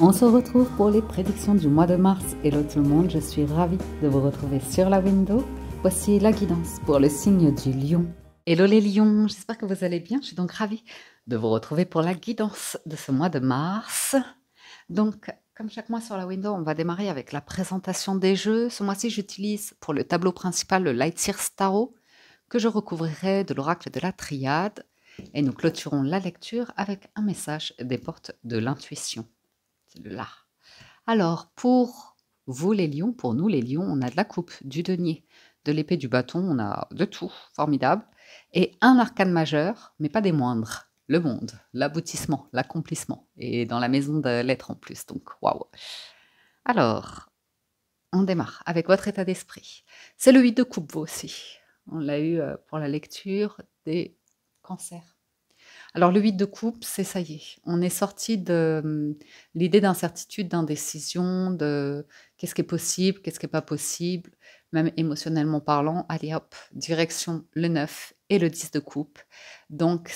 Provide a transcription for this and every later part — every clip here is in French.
On se retrouve pour les prédictions du mois de mars. Hello tout le monde, je suis ravie de vous retrouver sur la window. Voici la guidance pour le signe du lion. Hello les lions, j'espère que vous allez bien. Je suis donc ravie de vous retrouver pour la guidance de ce mois de mars. Donc, comme chaque mois sur la window, on va démarrer avec la présentation des jeux. Ce mois-ci, j'utilise pour le tableau principal le Light Sears Tarot, que je recouvrirai de l'oracle de la triade. Et nous clôturons la lecture avec un message des portes de l'intuition. C'est le là. Alors, pour vous les lions, pour nous les lions, on a de la coupe, du denier, de l'épée, du bâton, on a de tout, formidable. Et un arcane majeur, mais pas des moindres, le monde, l'aboutissement, l'accomplissement. Et dans la maison de l'être en plus, donc waouh. Alors, on démarre avec votre état d'esprit. C'est le 8 de coupe, vous aussi. On l'a eu pour la lecture des cancers. Alors le 8 de coupe, c'est ça y est, on est sorti de l'idée d'incertitude, d'indécision, de qu'est-ce qui est possible, qu'est-ce qui n'est pas possible, même émotionnellement parlant. Allez hop, direction le 9 et le 10 de coupe. Donc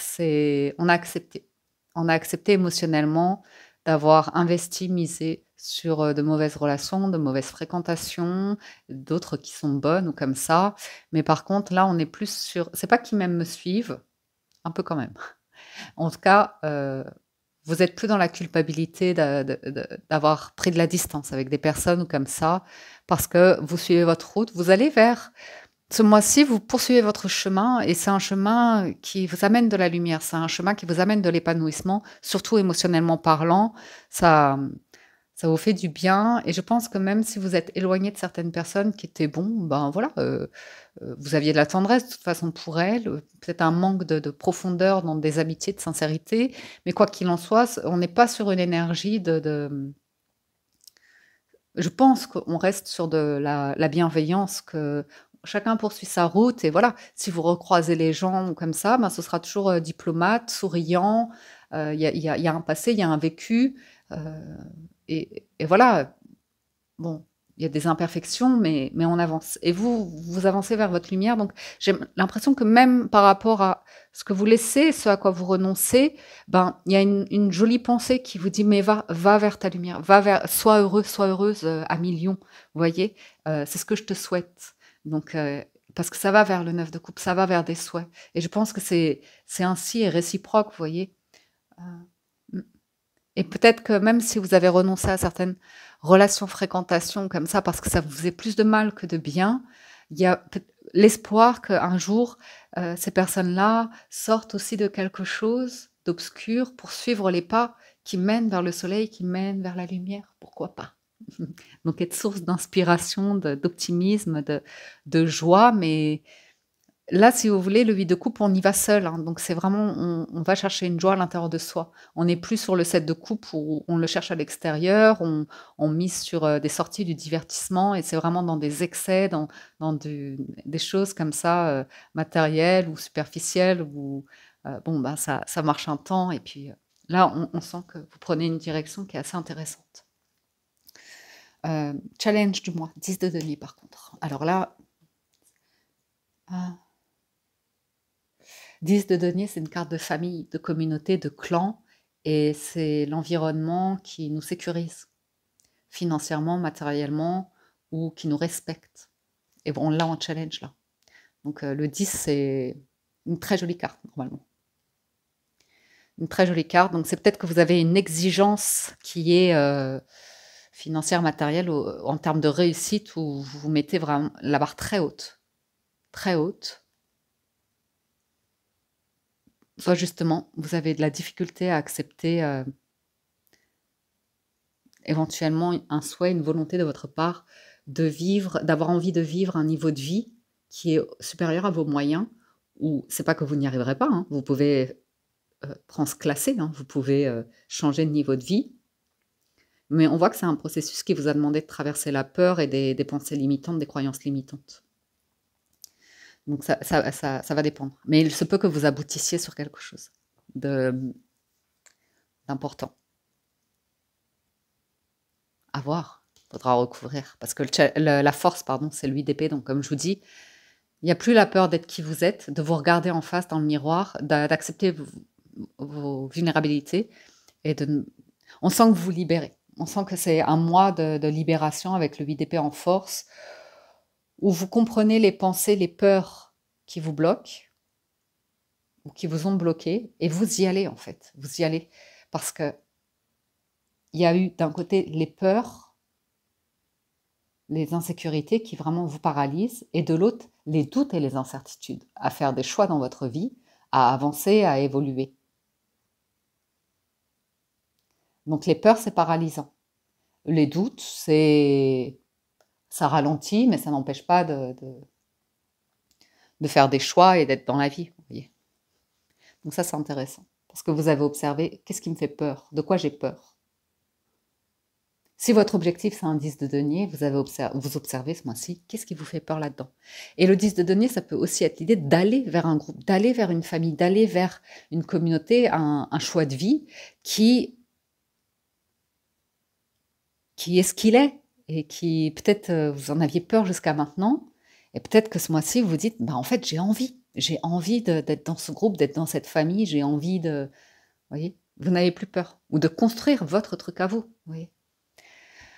on a accepté émotionnellement d'avoir investi, misé sur de mauvaises relations, de mauvaises fréquentations, d'autres qui sont bonnes ou comme ça. Mais par contre, là, on est plus sur... C'est pas qu'ils même me suivent, un peu quand même. En tout cas, vous êtes plus dans la culpabilité d'avoir pris de la distance avec des personnes comme ça, parce que vous suivez votre route, vous allez vers... Ce mois-ci, vous poursuivez votre chemin et c'est un chemin qui vous amène de la lumière, c'est un chemin qui vous amène de l'épanouissement, surtout émotionnellement parlant. Ça vous fait du bien et je pense que même si vous êtes éloigné de certaines personnes qui étaient ben voilà, vous aviez de la tendresse de toute façon pour elles, peut-être un manque de profondeur dans des amitiés, de sincérité, mais quoi qu'il en soit, on n'est pas sur une énergie je pense qu'on reste sur de la bienveillance, que chacun poursuit sa route et voilà, si vous recroisez les gens comme ça, ben ce sera toujours diplomate, souriant, il y a un passé, il y a un vécu, et voilà, bon, il y a des imperfections, mais on avance. Et vous avancez vers votre lumière. Donc, j'ai l'impression que même par rapport à ce que vous laissez, ce à quoi vous renoncez, ben, il y a une jolie pensée qui vous dit, mais va vers ta lumière, sois heureux, sois heureuse à millions. Vous voyez, c'est ce que je te souhaite. Donc, parce que ça va vers le 9 de coupe, ça va vers des souhaits. Et je pense que c'est ainsi et réciproque, vous voyez. Et peut-être que même si vous avez renoncé à certaines relations, fréquentations comme ça, parce que ça vous faisait plus de mal que de bien, il y a l'espoir qu'un jour, ces personnes-là sortent aussi de quelque chose d'obscur pour suivre les pas qui mènent vers le soleil, qui mènent vers la lumière. Pourquoi pas? Donc être source d'inspiration, d'optimisme, de joie, mais... Là, si vous voulez, le 8 de coupe, on y va seul. Hein. Donc, c'est vraiment, on va chercher une joie à l'intérieur de soi. On n'est plus sur le 7 de coupe où on le cherche à l'extérieur, on mise sur des sorties du divertissement et c'est vraiment dans des excès, dans des choses comme ça, matérielles ou superficielles, où bon, ben, ça marche un temps et puis là, on sent que vous prenez une direction qui est assez intéressante. Challenge du mois, 10 de denier par contre. Alors là... 10 de denier, c'est une carte de famille, de communauté, de clan, et c'est l'environnement qui nous sécurise financièrement, matériellement, ou qui nous respecte. Et bon, on l'a en challenge là. Donc le 10, c'est une très jolie carte, normalement. Une très jolie carte, donc c'est peut-être que vous avez une exigence qui est financière, matérielle, en termes de réussite, où vous mettez vraiment la barre très haute. Très haute. Soit justement, vous avez de la difficulté à accepter éventuellement un souhait, une volonté de votre part de vivre, d'avoir envie de vivre un niveau de vie qui est supérieur à vos moyens, ou c'est pas que vous n'y arriverez pas, hein, vous pouvez transclasser, hein, vous pouvez changer de niveau de vie, mais on voit que c'est un processus qui vous a demandé de traverser la peur et des pensées limitantes, des croyances limitantes. Donc ça va dépendre. Mais il se peut que vous aboutissiez sur quelque chose d'important. À voir, il faudra recouvrir. Parce que la force, pardon, c'est le 8 d'épée. Donc comme je vous dis, il n'y a plus la peur d'être qui vous êtes, de vous regarder en face dans le miroir, d'accepter vos vulnérabilités. Et on sent que vous vous libérez. On sent que c'est un mois de libération avec le 8 d'épée en force, où vous comprenez les pensées, les peurs qui vous bloquent, ou qui vous ont bloqué, et vous y allez en fait. Vous y allez. Parce que il y a eu d'un côté les peurs, les insécurités qui vraiment vous paralysent, et de l'autre, les doutes et les incertitudes, à faire des choix dans votre vie, à avancer, à évoluer. Donc les peurs, c'est paralysant. Les doutes, ça ralentit, mais ça n'empêche pas de faire des choix et d'être dans la vie. Vous voyez. Donc ça, c'est intéressant. Parce que vous avez observé, qu'est-ce qui me fait peur? De quoi j'ai peur? Si votre objectif, c'est un 10 de denier, vous observez ce mois-ci, qu'est-ce qui vous fait peur là-dedans? Et le 10 de denier, ça peut aussi être l'idée d'aller vers un groupe, d'aller vers une famille, d'aller vers une communauté, un choix de vie qui est ce qu'il est, et qui, peut-être, vous en aviez peur jusqu'à maintenant, et peut-être que ce mois-ci, vous vous dites, bah, en fait, j'ai envie d'être dans ce groupe, d'être dans cette famille, j'ai envie de... Vous voyez, vous n'avez plus peur, ou de construire votre truc à vous, vous voyez.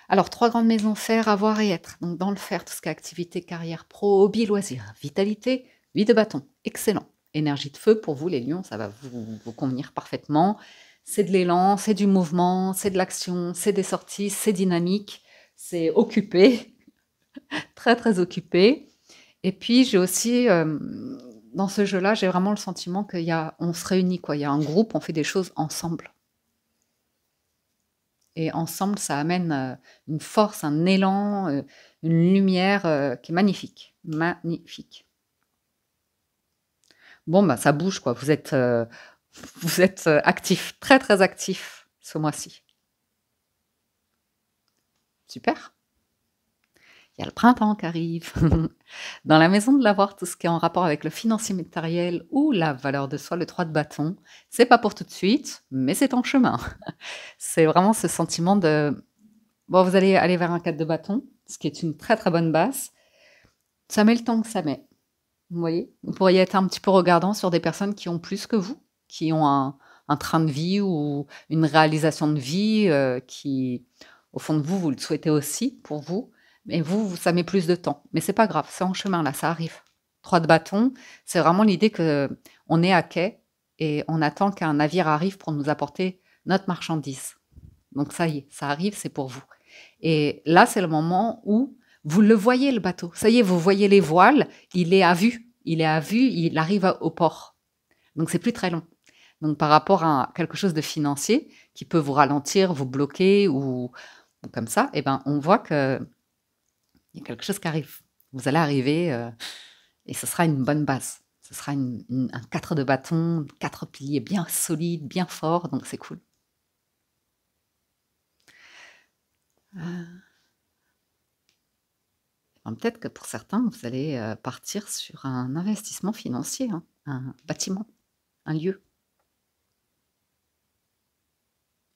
Alors, 3 grandes maisons, faire, avoir et être. Donc, dans le faire, tout ce qui est activité, carrière, pro, hobby, loisirs, vitalité, 8 de bâton, excellent. Énergie de feu, pour vous, les lions, ça va vous convenir parfaitement. C'est de l'élan, c'est du mouvement, c'est de l'action, c'est des sorties, c'est dynamique, c'est occupé, très très occupé. Et puis, j'ai aussi, dans ce jeu-là, j'ai vraiment le sentiment qu'on se réunit, quoi. Il y a un groupe, on fait des choses ensemble. Et ensemble, ça amène une force, un élan, une lumière qui est magnifique. Magnifique. Bon, bah, ça bouge, quoi. Vous êtes actif, très très actif ce mois-ci. Super. Il y a le printemps qui arrive. Dans la maison de l'avoir, tout ce qui est en rapport avec le financier matériel ou la valeur de soi, le 3 de bâton, c'est pas pour tout de suite, mais c'est en chemin. C'est vraiment ce sentiment de... Bon, vous allez aller vers un 4 de bâton, ce qui est une très très bonne base. Ça met le temps que ça met. Vous voyez? Vous pourriez être un petit peu regardant sur des personnes qui ont plus que vous, qui ont un train de vie ou une réalisation de vie qui, au fond de vous, vous le souhaitez aussi pour vous, mais vous, ça met plus de temps. Mais c'est pas grave, c'est en chemin là, ça arrive. 3 de bâton, c'est vraiment l'idée que on est à quai et on attend qu'un navire arrive pour nous apporter notre marchandise. Donc ça y est, ça arrive, c'est pour vous. Et là, c'est le moment où vous le voyez, le bateau. Ça y est, vous voyez les voiles, il est à vue. Il est à vue, il arrive au port. Donc, c'est plus très long. Donc, par rapport à quelque chose de financier qui peut vous ralentir, vous bloquer ou comme ça, eh ben, on voit qu'il y a quelque chose qui arrive. Vous allez arriver et ce sera une bonne base. Ce sera un 4 de bâton, 4 piliers bien solides, bien forts, donc c'est cool. Peut-être que pour certains, vous allez partir sur un investissement financier, hein, un bâtiment, un lieu.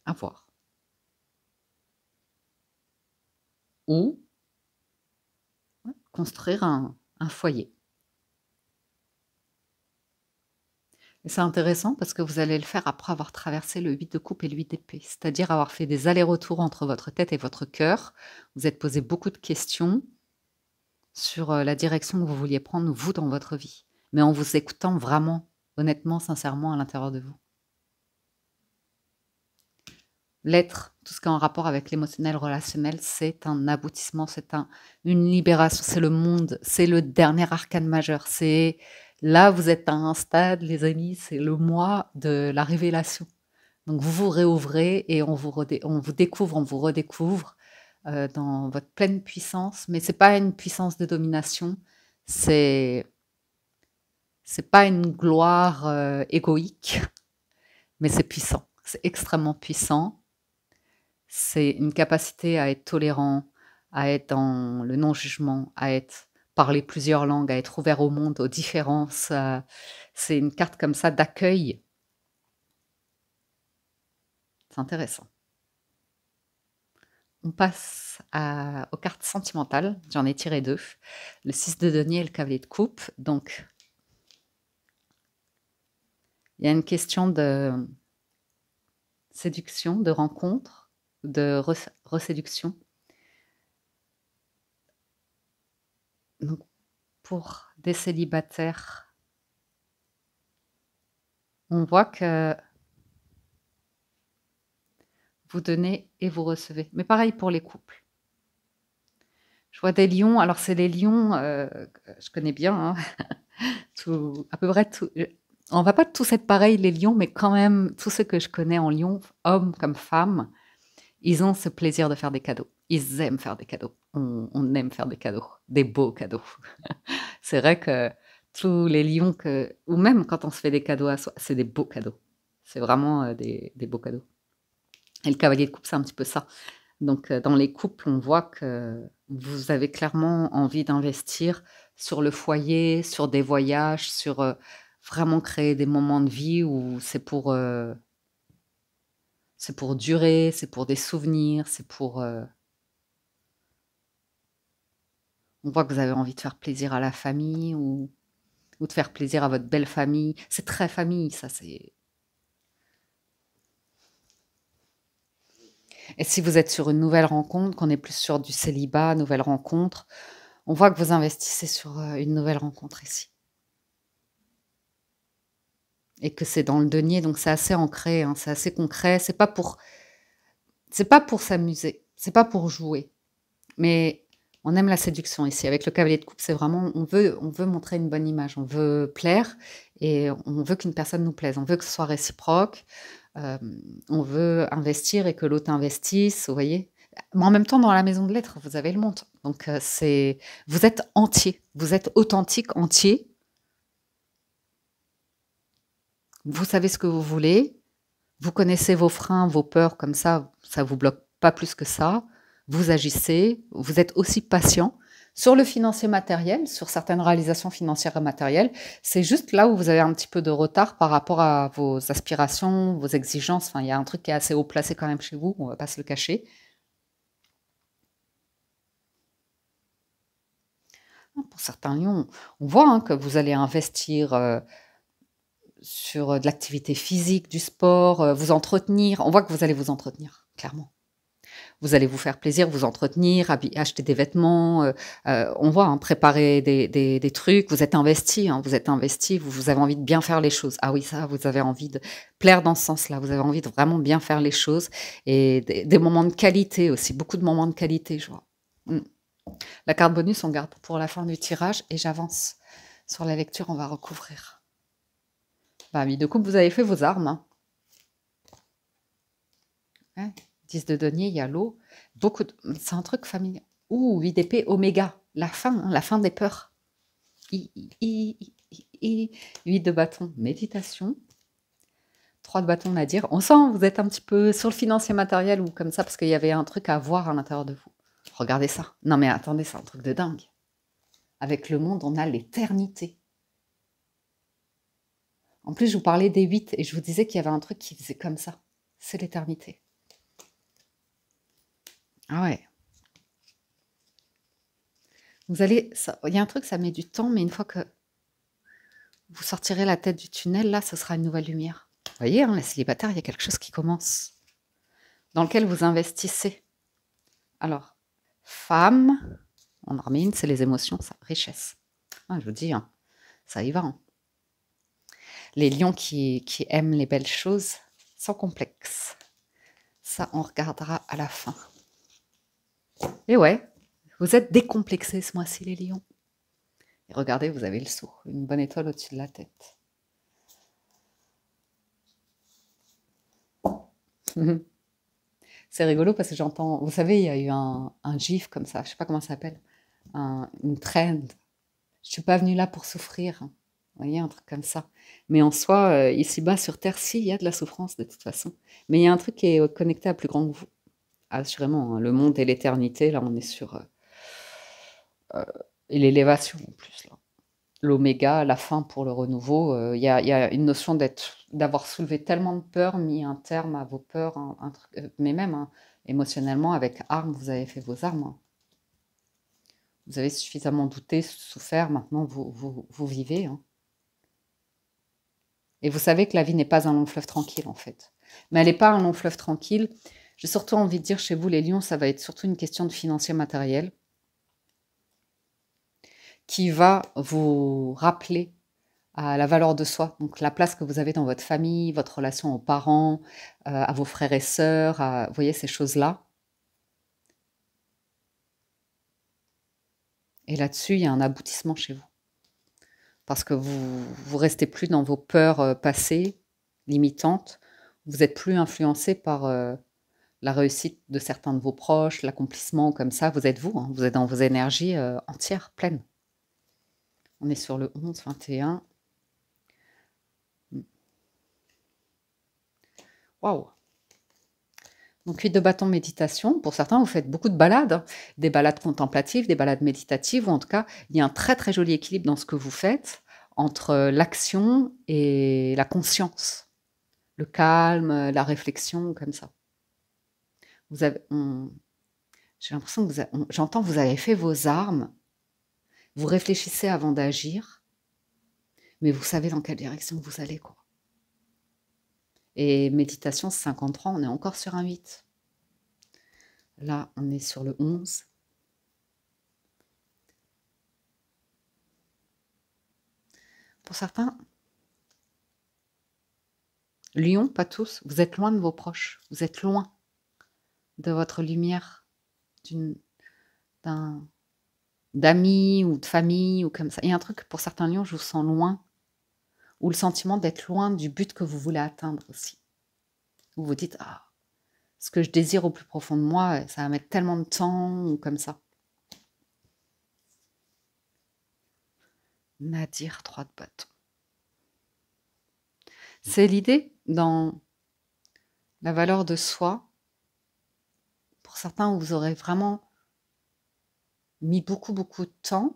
À voir. Ou construire un foyer. Et c'est intéressant parce que vous allez le faire après avoir traversé le 8 de coupe et le 8 d'épée, c'est-à-dire avoir fait des allers-retours entre votre tête et votre cœur. Vous êtes posé beaucoup de questions sur la direction que vous vouliez prendre, vous, dans votre vie, mais en vous écoutant vraiment, honnêtement, sincèrement, à l'intérieur de vous. L'être, tout ce qui est en rapport avec l'émotionnel, relationnel, c'est un aboutissement, c'est une libération, c'est le monde, c'est le dernier arcane majeur. C'est là, vous êtes à un stade, les amis, c'est le mois de la révélation. Donc vous vous réouvrez et on vous découvre, on vous redécouvre dans votre pleine puissance. Mais c'est pas une puissance de domination, c'est pas une gloire égoïque, mais c'est puissant, c'est extrêmement puissant. C'est une capacité à être tolérant, à être dans le non-jugement, parler plusieurs langues, à être ouvert au monde, aux différences. C'est une carte comme ça d'accueil. C'est intéressant. On passe aux cartes sentimentales. J'en ai tiré 2. Le 6 de denier et le cavalier de coupe. Donc, il y a une question de séduction, de rencontre, de reséduction. Donc, pour des célibataires, on voit que vous donnez et vous recevez. Mais pareil pour les couples. Je vois des lions. Alors, c'est les lions, je connais bien, hein, à peu près tout. On va pas tous être pareils, les lions, mais quand même, tous ceux que je connais en lion, hommes comme femmes, ils ont ce plaisir de faire des cadeaux. Ils aiment faire des cadeaux. On aime faire des cadeaux, des beaux cadeaux. C'est vrai que tous les lions ou même quand on se fait des cadeaux à soi, c'est des beaux cadeaux. C'est vraiment des beaux cadeaux. Et le cavalier de coupe, c'est un petit peu ça. Donc, dans les couples, on voit que vous avez clairement envie d'investir sur le foyer, sur des voyages, sur vraiment créer des moments de vie où c'est pour durer, c'est pour des souvenirs, c'est pour... on voit que vous avez envie de faire plaisir à la famille ou de faire plaisir à votre belle famille. C'est très famille, ça, c'est... Et si vous êtes sur une nouvelle rencontre, qu'on est plus sur du célibat, nouvelle rencontre, on voit que vous investissez sur une nouvelle rencontre ici. Et que c'est dans le denier, donc c'est assez ancré, hein, c'est assez concret. C'est pas pour s'amuser, c'est pas pour jouer. Mais on aime la séduction ici. Avec le cavalier de coupe, c'est vraiment, on veut montrer une bonne image, on veut plaire et on veut qu'une personne nous plaise. On veut que ce soit réciproque. On veut investir et que l'autre investisse, vous voyez. Mais en même temps, dans la maison de lettres, vous avez le monde. Donc, vous êtes entier, vous êtes authentique, entier. Vous savez ce que vous voulez. Vous connaissez vos freins, vos peurs, comme ça vous bloque pas plus que ça. Vous agissez, vous êtes aussi patient. Sur le financier matériel, sur certaines réalisations financières et matérielles, c'est juste là où vous avez un petit peu de retard par rapport à vos aspirations, vos exigences. Enfin, il y a un truc qui est assez haut placé quand même chez vous, on ne va pas se le cacher. Pour certains lions, on voit hein, que vous allez investir sur de l'activité physique, du sport, vous entretenir. On voit que vous allez vous entretenir, clairement. Vous allez vous faire plaisir, vous entretenir, acheter des vêtements. On voit, hein, préparer des trucs. Vous êtes investi, hein, vous avez envie de bien faire les choses. Ah oui, ça, vous avez envie de plaire dans ce sens-là. Vous avez envie de vraiment bien faire les choses. Et des moments de qualité aussi, beaucoup de moments de qualité, je vois. La carte bonus, on garde pour la fin du tirage et j'avance sur la lecture, on va recouvrir. Bah, ami de coupe, vous avez fait vos armes. Hein. Ouais. 10 de denier, il y a l'eau. C'est un truc familial. Ouh, 8 d'épée, oméga. La fin des peurs. 8 de bâton, méditation. 3 de bâton, à dire. On sent, vous êtes un petit peu sur le financier matériel ou comme ça, parce qu'il y avait un truc à voir à l'intérieur de vous. Regardez ça. Non mais attendez, c'est un truc de dingue. Avec le monde, on a l'éternité. En plus, je vous parlais des 8 et je vous disais qu'il y avait un truc qui faisait comme ça. C'est l'éternité. Ah ouais. Il y a un truc, ça met du temps, mais une fois que vous sortirez la tête du tunnel, là, ce sera une nouvelle lumière. Vous voyez, hein, les célibataires, il y a quelque chose qui commence, dans lequel vous investissez. Alors, femme, on en remet une, c'est les émotions, ça, richesse. Ah, je vous dis, hein, ça y va. Hein. Les lions qui aiment les belles choses, sans complexe. Ça, on regardera à la fin. Et ouais, vous êtes décomplexés ce mois-ci, les lions. Et regardez, vous avez le sceau, une bonne étoile au-dessus de la tête. C'est rigolo parce que j'entends, vous savez, il y a eu un gif comme ça, je ne sais pas comment ça s'appelle, une trend. Je suis pas venue là pour souffrir, hein. Vous voyez, un truc comme ça. Mais en soi, ici-bas sur Terre, si, il y a de la souffrance de toute façon. Mais il y a un truc qui est connecté à plus grand que vous. Assurément, hein, le monde et l'éternité, là, on est sur et l'élévation en plus. Là. L'oméga, la fin pour le renouveau, il y a une notion d'avoir soulevé tellement de peurs, mis un terme à vos peurs, mais même hein, émotionnellement, avec armes, vous avez fait vos armes. Hein. Vous avez suffisamment douté, souffert, maintenant vous vivez. Hein. Et vous savez que la vie n'est pas un long fleuve tranquille, en fait. Mais elle n'est pas un long fleuve tranquille. J'ai surtout envie de dire chez vous, les lions, ça va être surtout une question de financier matériel qui va vous rappeler à la valeur de soi, donc la place que vous avez dans votre famille, votre relation aux parents, à vos frères et sœurs, vous voyez ces choses-là. Et là-dessus, il y a un aboutissement chez vous. Parce que vous restez plus dans vos peurs passées, limitantes. Vous n'êtes plus influencé par la réussite de certains de vos proches, l'accomplissement comme ça. Vous êtes vous, hein, vous êtes dans vos énergies entières, pleines. On est sur le 11, 21. Waouh! Donc 8 de bâton, méditation. Pour certains, vous faites beaucoup de balades, hein. Des balades contemplatives, des balades méditatives, ou en tout cas, il y a un très très joli équilibre dans ce que vous faites entre l'action et la conscience, le calme, la réflexion, comme ça. Vous avez, j'ai l'impression que j'entends que vous avez fait vos armes, vous réfléchissez avant d'agir, mais vous savez dans quelle direction vous allez, quoi. Et méditation, 53, on est encore sur un 8. Là, on est sur le 11. Pour certains, Lion, pas tous, vous êtes loin de vos proches, vous êtes loin de votre lumière, d'amis ou de famille ou comme ça. Il y a un truc, pour certains lions, je vous sens loin, ou le sentiment d'être loin du but que vous voulez atteindre aussi. Vous vous dites, ah, ce que je désire au plus profond de moi, ça va mettre tellement de temps, ou comme ça. Nadir, 3 de bâton. C'est l'idée dans la valeur de soi. Pour certains, vous aurez vraiment mis beaucoup, beaucoup de temps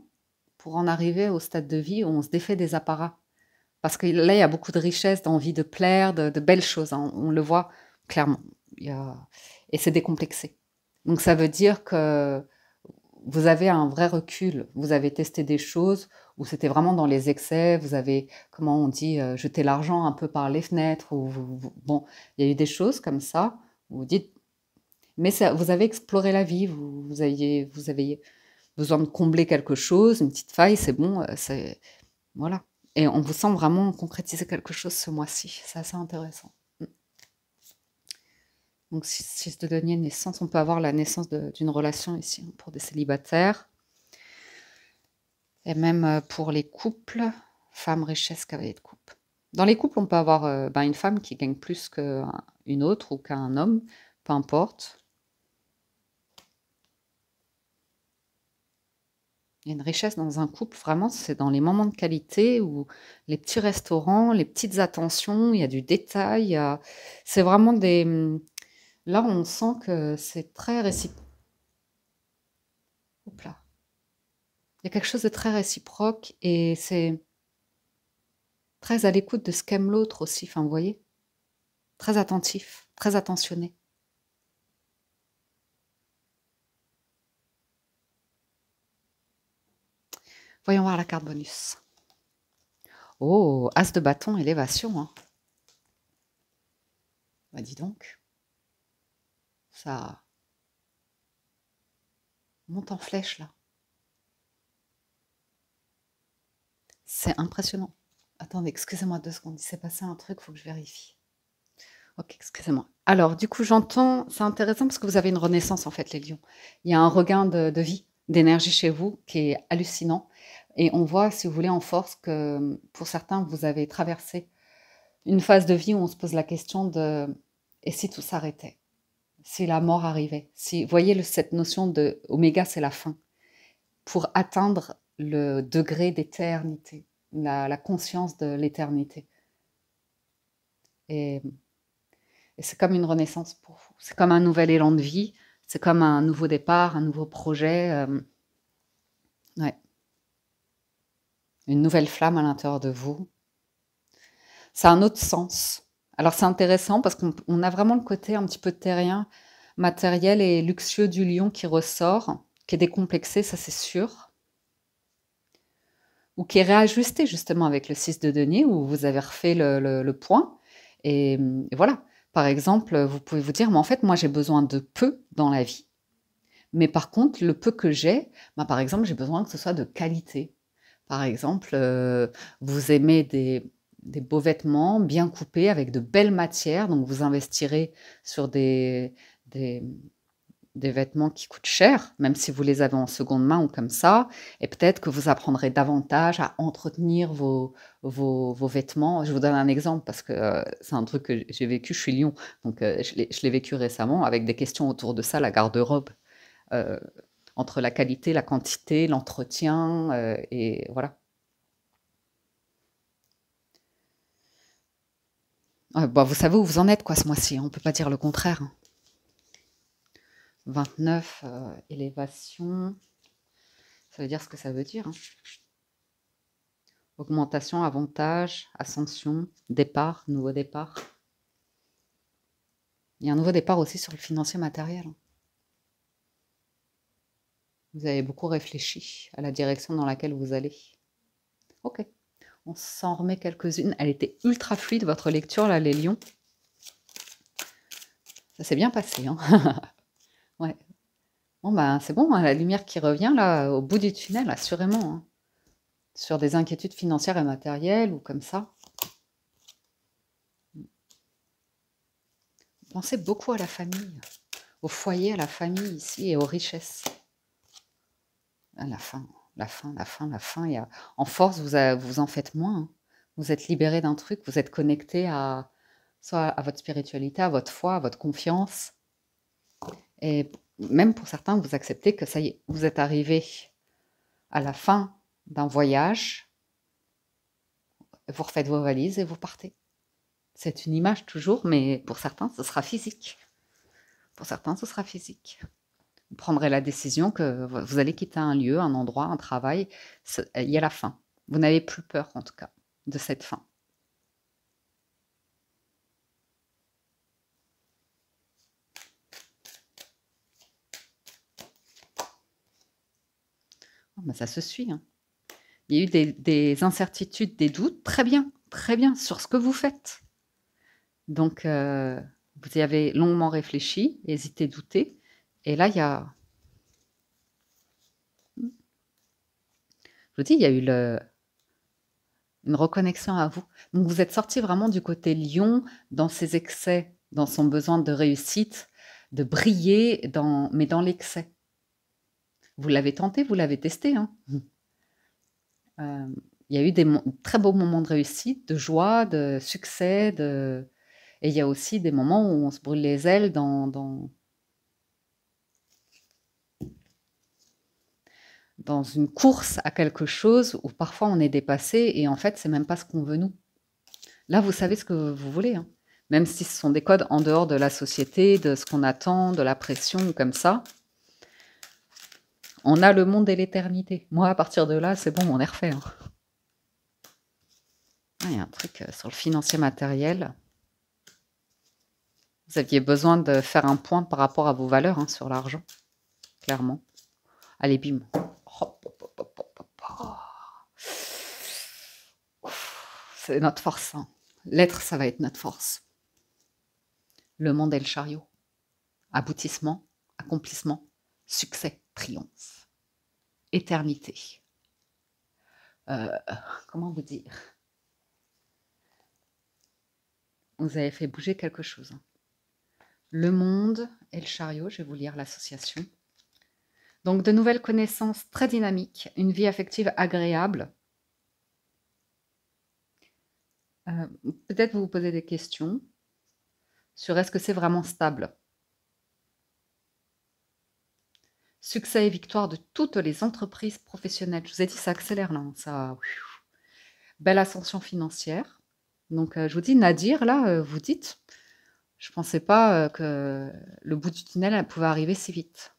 pour en arriver au stade de vie où on se défait des apparats. Parce que là, il y a beaucoup de richesse, d'envie de plaire, de belles choses, hein. On le voit clairement. Et c'est décomplexé. Donc ça veut dire que vous avez un vrai recul. Vous avez testé des choses où c'était vraiment dans les excès. Vous avez, comment on dit, jeté l'argent un peu par les fenêtres. Bon, il y a eu des choses comme ça. Où vous dites, mais vous avez exploré la vie. Vous avez besoin de combler quelque chose, une petite faille, c'est bon, voilà. Et on vous sent vraiment concrétiser quelque chose ce mois-ci. C'est assez intéressant. Donc 6 de denier, naissance, on peut avoir la naissance d'une relation ici pour des célibataires. Et même pour les couples, femme, richesse, cavalier de coupe. Dans les couples, on peut avoir une femme qui gagne plus qu'une autre ou qu'un homme, peu importe. Il y a une richesse dans un couple, vraiment, c'est dans les moments de qualité ou les petits restaurants, les petites attentions, il y a du détail, c'est vraiment des... Là, on sent que c'est très réciproque. Oups là. Il y a quelque chose de très réciproque et c'est très à l'écoute de ce qu'aime l'autre aussi, enfin, vous voyez, très attentif, très attentionné. Voyons voir la carte bonus. Oh, As de bâton, élévation, hein. Bah dis donc. Ça monte en flèche, là. C'est impressionnant. Attendez, excusez-moi 2 secondes. Il s'est passé un truc, il faut que je vérifie. Ok, excusez-moi. Alors, du coup, j'entends... C'est intéressant parce que vous avez une renaissance, en fait, les lions. Il y a un regain de vie, d'énergie chez vous qui est hallucinant. Et on voit, si vous voulez, en force que pour certains, vous avez traversé une phase de vie où on se pose la question de « et si tout s'arrêtait ?» Si la mort arrivait. Si, voyez cette notion de oméga, c'est la fin. Pour atteindre le degré d'éternité, la conscience de l'éternité. Et c'est comme une renaissance pour vous. C'est comme un nouvel élan de vie. C'est comme un nouveau départ, un nouveau projet. Ouais. Une nouvelle flamme à l'intérieur de vous. Ça a un autre sens. Alors c'est intéressant parce qu'on a vraiment le côté un petit peu terrien, matériel et luxueux du lion qui ressort, qui est décomplexé, ça c'est sûr. Ou qui est réajusté justement avec le 6 de denier où vous avez refait le point. Et voilà, Par exemple, vous pouvez vous dire, mais en fait, moi, j'ai besoin de peu dans la vie. Mais par contre, le peu que j'ai, bah, par exemple, j'ai besoin que ce soit de qualité. Par exemple, vous aimez des beaux vêtements bien coupés avec de belles matières, donc vous investirez sur des, des vêtements qui coûtent cher, même si vous les avez en seconde main ou comme ça, et peut-être que vous apprendrez davantage à entretenir vos vêtements. Je vous donne un exemple parce que c'est un truc que j'ai vécu, je suis Lyon, donc je l'ai vécu récemment avec des questions autour de ça, la garde-robe, euh, entre la qualité, la quantité, l'entretien, et voilà. Bah, vous savez où vous en êtes, quoi, ce mois-ci, hein, on peut pas dire le contraire, hein. 29, élévation, ça veut dire ce que ça veut dire, hein. Augmentation, avantage, ascension, départ, nouveau départ. Il y a un nouveau départ aussi sur le financier matériel, hein. Vous avez beaucoup réfléchi à la direction dans laquelle vous allez. Ok, on s'en remet quelques-unes. Elle était ultra fluide, votre lecture, là, les lions. Ça s'est bien passé, hein. Ouais. Bon, ben, c'est bon, hein, la lumière qui revient, là, au bout du tunnel, assurément, hein. Sur des inquiétudes financières et matérielles ou comme ça. Pensez beaucoup à la famille, au foyer, à la famille ici et aux richesses. À la fin, la fin, la fin, la fin. En force, vous en faites moins, hein. Vous êtes libéré d'un truc, vous êtes connecté soit à votre spiritualité, à votre foi, à votre confiance. Et même pour certains, vous acceptez que ça y est, vous êtes arrivé à la fin d'un voyage, vous refaites vos valises et vous partez. C'est une image toujours, mais pour certains, ce sera physique. Pour certains, ce sera physique. Vous prendrez la décision que vous allez quitter un lieu, un endroit, un travail. Il y a la fin. Vous n'avez plus peur, en tout cas, de cette fin. Oh, ben ça se suit, hein. Il y a eu des incertitudes, des doutes, très bien, sur ce que vous faites. Donc, vous y avez longuement réfléchi, hésité, douté. Et là, il y a... Je vous dis, il y a eu une reconnexion à vous. Donc, vous êtes sorti vraiment du côté lion, dans ses excès, dans son besoin de réussite, de briller, mais dans l'excès. Vous l'avez tenté, vous l'avez testé, hein. Il y a eu des très beaux moments de réussite, de joie, de succès, et il y a aussi des moments où on se brûle les ailes dans une course à quelque chose où parfois on est dépassé et en fait, c'est même pas ce qu'on veut nous. Là, vous savez ce que vous voulez, hein. Même si ce sont des codes en dehors de la société, de ce qu'on attend, de la pression, comme ça. On a le monde et l'éternité. Moi, à partir de là, c'est bon, on est refait, hein. Ah, il y a un truc sur le financier matériel. Vous aviez besoin de faire un point par rapport à vos valeurs, hein, sur l'argent, clairement. Allez, bim. Hop, hop, hop, hop, hop, hop. C'est notre force, hein. L'être, ça va être notre force. Le monde est le chariot. Aboutissement, accomplissement, succès, triomphe, éternité. Comment vous dire? Vous avez fait bouger quelque chose, hein. Le monde et le chariot, je vais vous lire l'association. Donc, de nouvelles connaissances très dynamiques, une vie affective agréable. Peut-être vous vous posez des questions sur est-ce que c'est vraiment stable. Succès et victoire de toutes les entreprises professionnelles. Je vous ai dit, ça accélère là, hein, ça. Belle ascension financière. Donc, je vous dis, Nadir, là, vous dites, je ne pensais pas que le bout du tunnel pouvait arriver si vite.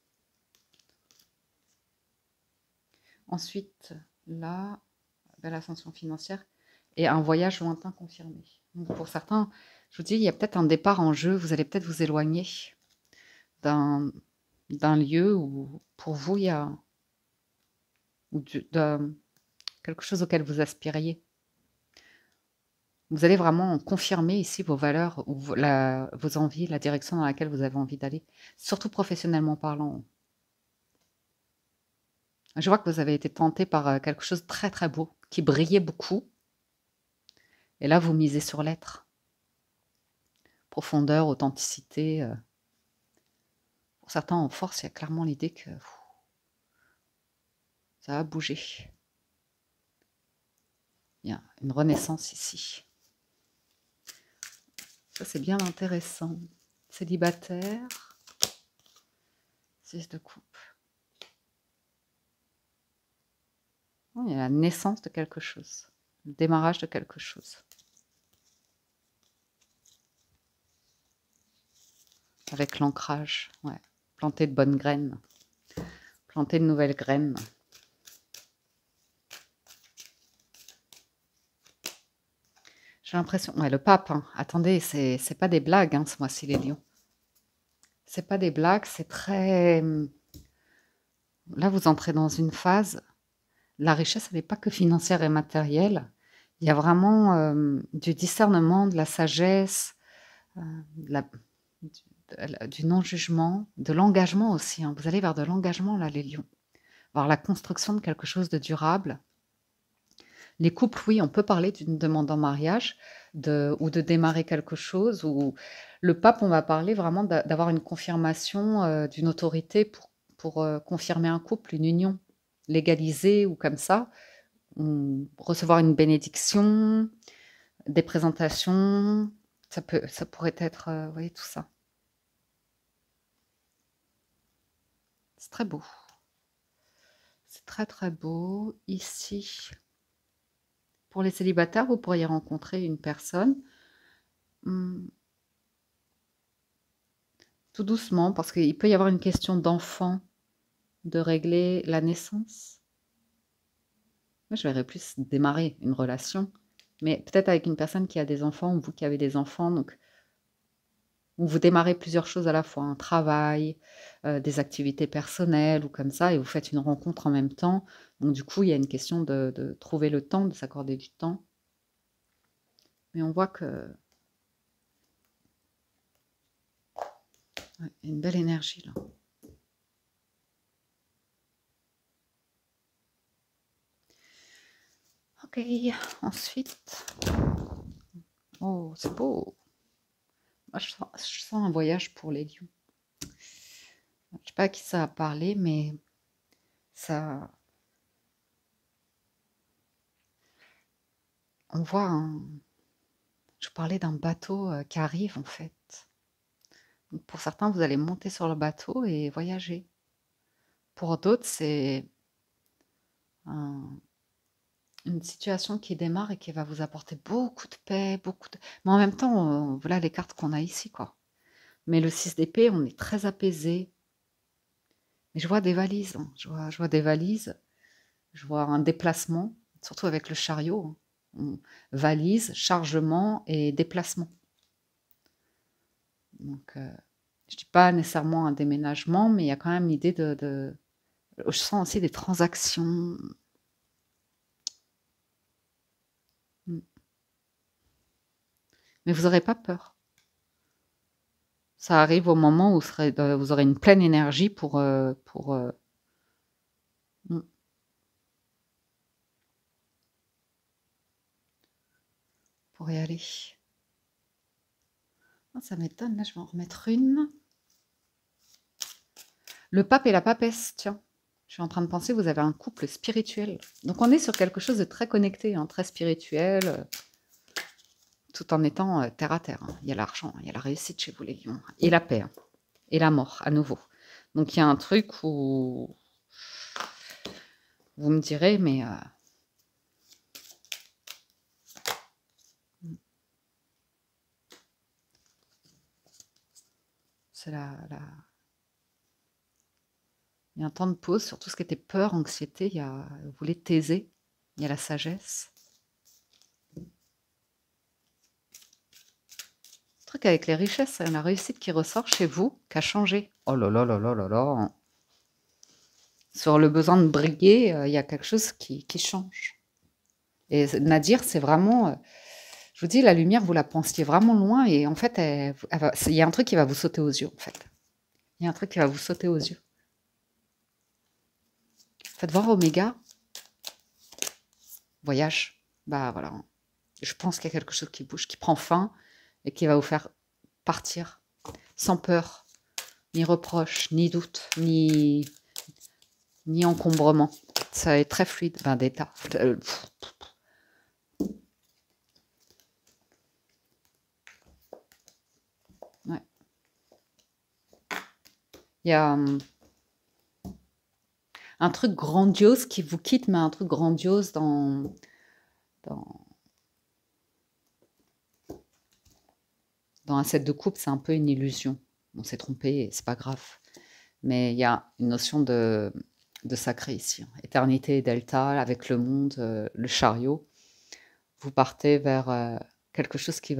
Ensuite, là, belle ascension financière et un voyage lointain confirmé. Donc, pour certains, je vous dis, il y a peut-être un départ en jeu. Vous allez peut-être vous éloigner d'un lieu où, pour vous, il y a de quelque chose auquel vous aspiriez. Vous allez vraiment confirmer ici vos valeurs ou vos envies, la direction dans laquelle vous avez envie d'aller, surtout professionnellement parlant. Je vois que vous avez été tenté par quelque chose de très très beau, qui brillait beaucoup. Et là, vous misez sur l'être. Profondeur, authenticité. Pour certains, en force, il y a clairement l'idée que ça va bouger. Il y a une renaissance ici. Ça, c'est bien intéressant. Célibataire. 6 de coupe. Il y a la naissance de quelque chose. Le démarrage de quelque chose. Avec l'ancrage, ouais. Planter de bonnes graines. Planter de nouvelles graines. J'ai l'impression... Ouais, le pape, hein. Attendez, c'est pas des blagues, hein, ce mois-ci, les lions. C'est pas des blagues, c'est très... Là, vous entrez dans une phase... La richesse, elle n'est pas que financière et matérielle. Il y a vraiment du discernement, de la sagesse, du non-jugement, de l'engagement aussi. Hein. Vous allez vers de l'engagement, là, les lions. Vers la construction de quelque chose de durable. Les couples, oui, on peut parler d'une demande en mariage ou de démarrer quelque chose. Ou le pape, on va parler vraiment d'avoir une confirmation d'une autorité pour confirmer un couple, une union légalisée ou comme ça. Recevoir une bénédiction, des présentations, ça pourrait être, vous voyez, tout ça. C'est très beau. C'est très très beau. Ici, pour les célibataires, vous pourriez rencontrer une personne tout doucement, parce qu'il peut y avoir une question d'enfant, de régler la naissance. Moi, je verrais plus démarrer une relation, mais peut-être avec une personne qui a des enfants, ou vous qui avez des enfants, donc où vous démarrez plusieurs choses à la fois, un travail, des activités personnelles ou comme ça, et vous faites une rencontre en même temps. Donc du coup, il y a une question de trouver le temps, de s'accorder du temps. Mais on voit que... Ouais, il y a une belle énergie là. Ok, ensuite... Oh, c'est beau. Moi, je sens un voyage pour les lions. Je ne sais pas à qui ça a parlé, mais ça... On voit Je parlais d'un bateau qui arrive en fait. Donc, pour certains, vous allez monter sur le bateau et voyager. Pour d'autres, c'est une situation qui démarre et qui va vous apporter beaucoup de paix, Mais en même temps, voilà les cartes qu'on a ici, quoi. Mais le 6 d'épée, on est très apaisé. Mais je vois des valises, hein. Je vois des valises. Je vois un déplacement, surtout avec le chariot. Hein. Valise, chargement et déplacement. Donc, je dis pas nécessairement un déménagement, mais il y a quand même l'idée Je sens aussi des transactions. Mais vous n'aurez pas peur. Ça arrive au moment où vous aurez une pleine énergie pour y aller. Oh, ça m'étonne, là je vais en remettre une. Le pape et la papesse, tiens. Je suis en train de penser, vous avez un couple spirituel. Donc on est sur quelque chose de très connecté, hein, très spirituel, tout en étant terre à terre. Hein. Il y a l'argent, il y a la réussite chez vous les lions, et la paix, hein, et la mort à nouveau. Donc il y a un truc où vous me direz, mais c'est il y a un temps de pause sur tout ce qui était peur, anxiété. Vous voulez taiser, il y a la sagesse. Le truc avec les richesses, la réussite qui ressort chez vous, qui a changé. Oh là là là là là là. Sur le besoin de briller, il y a quelque chose qui change. Et Nadir, c'est vraiment Je vous dis, la lumière, vous la pensiez vraiment loin et en fait, il y a un truc qui va vous sauter aux yeux, en fait. Il y a un truc qui va vous sauter aux yeux. Faites voir Oméga, voyage. Bah voilà. Je pense qu'il y a quelque chose qui bouge, qui prend fin et qui va vous faire partir sans peur, ni reproche, ni doute, ni encombrement. Ça est très fluide. Ben, d'état. Ouais. Il y a un truc grandiose qui vous quitte, mais un truc grandiose dans un set de coupe, c'est un peu une illusion. On s'est trompé, c'est pas grave. Mais il y a une notion de sacré ici. Éternité et delta, avec le monde, le chariot. Vous partez vers quelque chose qui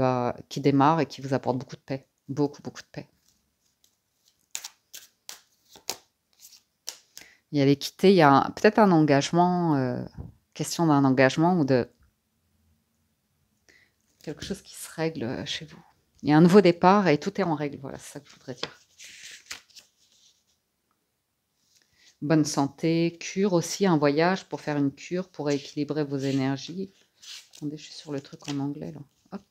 démarre et qui vous apporte beaucoup de paix. Beaucoup, beaucoup de paix. Il y a l'équité, il y a peut-être un engagement, question d'un engagement ou de quelque chose qui se règle chez vous. Il y a un nouveau départ et tout est en règle. Voilà, c'est ça que je voudrais dire. Bonne santé, cure aussi, un voyage pour faire une cure, pour équilibrer vos énergies. Attendez, je suis sur le truc en anglais là. Hop.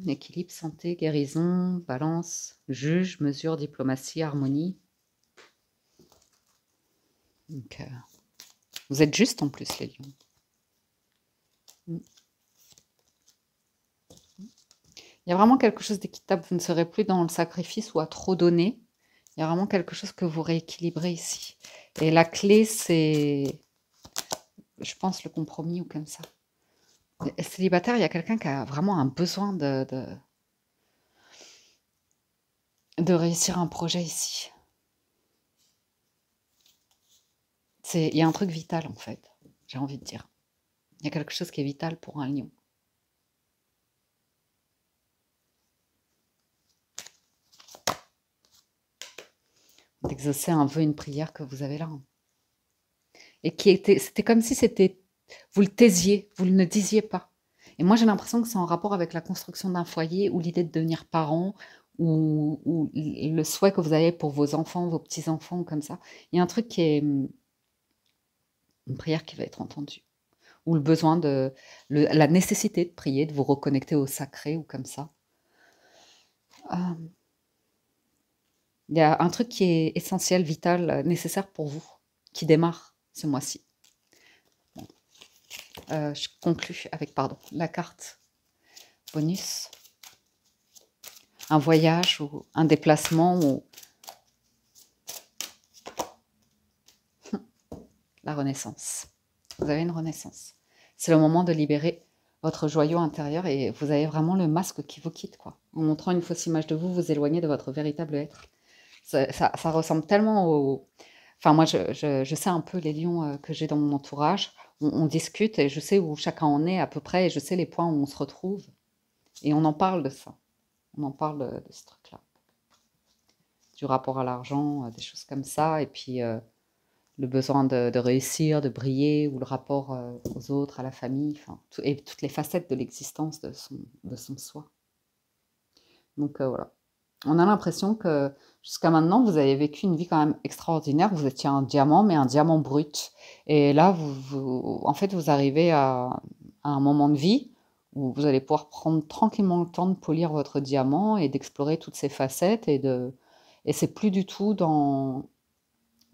Équilibre, santé, guérison, balance, juge, mesure, diplomatie, harmonie. Donc, vous êtes juste en plus, les lions. Il y a vraiment quelque chose d'équitable. Vous ne serez plus dans le sacrifice ou à trop donner. Il y a vraiment quelque chose que vous rééquilibrez ici. Et la clé, c'est, je pense, le compromis ou comme ça. Célibataire, il y a quelqu'un qui a vraiment un besoin de réussir un projet ici. Il y a un truc vital, en fait, j'ai envie de dire. Il y a quelque chose qui est vital pour un lion. D'exaucer un vœu, une prière que vous avez là. Et c'était comme si vous le taisiez, vous ne disiez pas. Et moi, j'ai l'impression que c'est en rapport avec la construction d'un foyer ou l'idée de devenir parent ou le souhait que vous avez pour vos enfants, vos petits-enfants, comme ça. Il y a un truc qui est une prière qui va être entendue. Ou le besoin la nécessité de prier, de vous reconnecter au sacré ou comme ça. Il y a un truc qui est essentiel, vital, nécessaire pour vous, qui démarre ce mois-ci. Je conclus avec, la carte bonus. Un voyage ou un déplacement ou la renaissance. Vous avez une renaissance. C'est le moment de libérer votre joyau intérieur et vous avez vraiment le masque qui vous quitte, quoi. En montrant une fausse image de vous, vous éloignez de votre véritable être. Ça ressemble tellement au... Enfin, moi, je sais un peu les lions que j'ai dans mon entourage. On discute et je sais où chacun en est à peu près et je sais les points où on se retrouve. Et on en parle de ça. On en parle de ce truc-là. Du rapport à l'argent, des choses comme ça. Et puis, le besoin de réussir, de briller, ou le rapport aux autres, à la famille. Enfin, et toutes les facettes de l'existence de son soi. Donc, voilà. On a l'impression que jusqu'à maintenant, vous avez vécu une vie quand même extraordinaire. Vous étiez un diamant, mais un diamant brut. Et là, en fait, vous arrivez à un moment de vie où vous allez pouvoir prendre tranquillement le temps de polir votre diamant et d'explorer toutes ses facettes. Et c'est plus du tout dans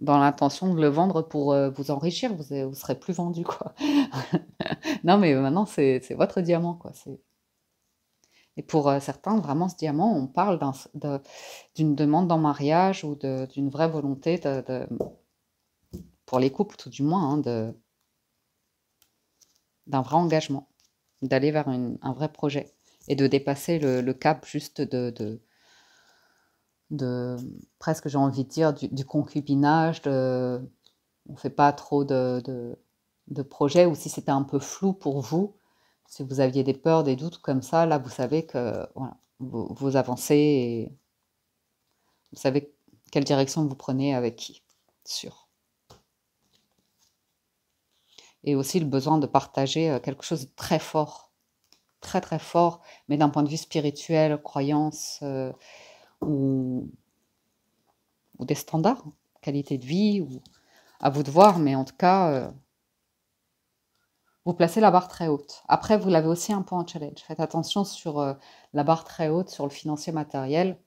l'intention de le vendre pour vous enrichir. Vous serez plus vendu, quoi. Non, mais maintenant, c'est votre diamant, quoi. Et pour certains, vraiment, ce diamant, on parle d'une demande en mariage ou d'une vraie volonté pour les couples, tout du moins, hein, d'un vrai engagement, d'aller vers un vrai projet et de dépasser le cap juste de presque, j'ai envie de dire, du concubinage, on ne fait pas trop de projets, ou si c'était un peu flou pour vous, si vous aviez des peurs, des doutes comme ça, là, vous savez que voilà, vous avancez et vous savez quelle direction vous prenez avec qui, sûr. Et aussi le besoin de partager quelque chose de très fort, très très fort, mais d'un point de vue spirituel, croyance ou des standards, qualité de vie, ou à vous de voir, mais en tout cas, vous placez la barre très haute. Après, vous l'avez aussi un peu en challenge. Faites attention sur la barre très haute, sur le financier matériel,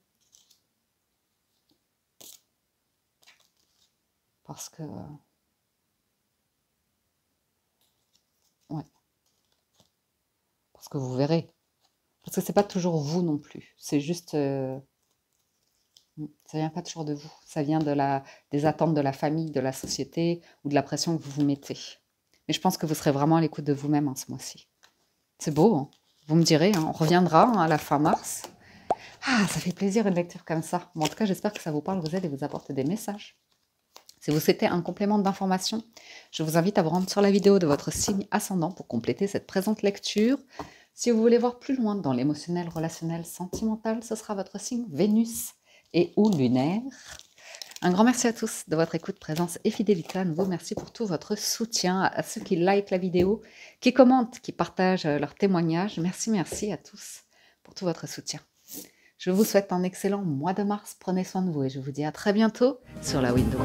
parce que... ouais, parce que vous verrez. Parce que c'est pas toujours vous non plus. C'est juste... ça vient pas toujours de vous. Ça vient des attentes de la famille, de la société, ou de la pression que vous vous mettez. Mais je pense que vous serez vraiment à l'écoute de vous-même ce mois-ci. C'est beau, hein. Vous me direz, hein, on reviendra à la fin mars. Ah, ça fait plaisir une lecture comme ça. Bon, en tout cas, j'espère que ça vous parle, vous aide et vous apporte des messages. Si vous souhaitez un complément d'information, je vous invite à vous rendre sur la vidéo de votre signe ascendant pour compléter cette présente lecture. Si vous voulez voir plus loin dans l'émotionnel, relationnel, sentimental, ce sera votre signe Vénus et ou lunaire. Un grand merci à tous de votre écoute, présence et fidélité. À nouveau, merci pour tout votre soutien, à ceux qui likent la vidéo, qui commentent, qui partagent leurs témoignages. Merci à tous pour tout votre soutien. Je vous souhaite un excellent mois de mars. Prenez soin de vous et je vous dis à très bientôt sur la Window.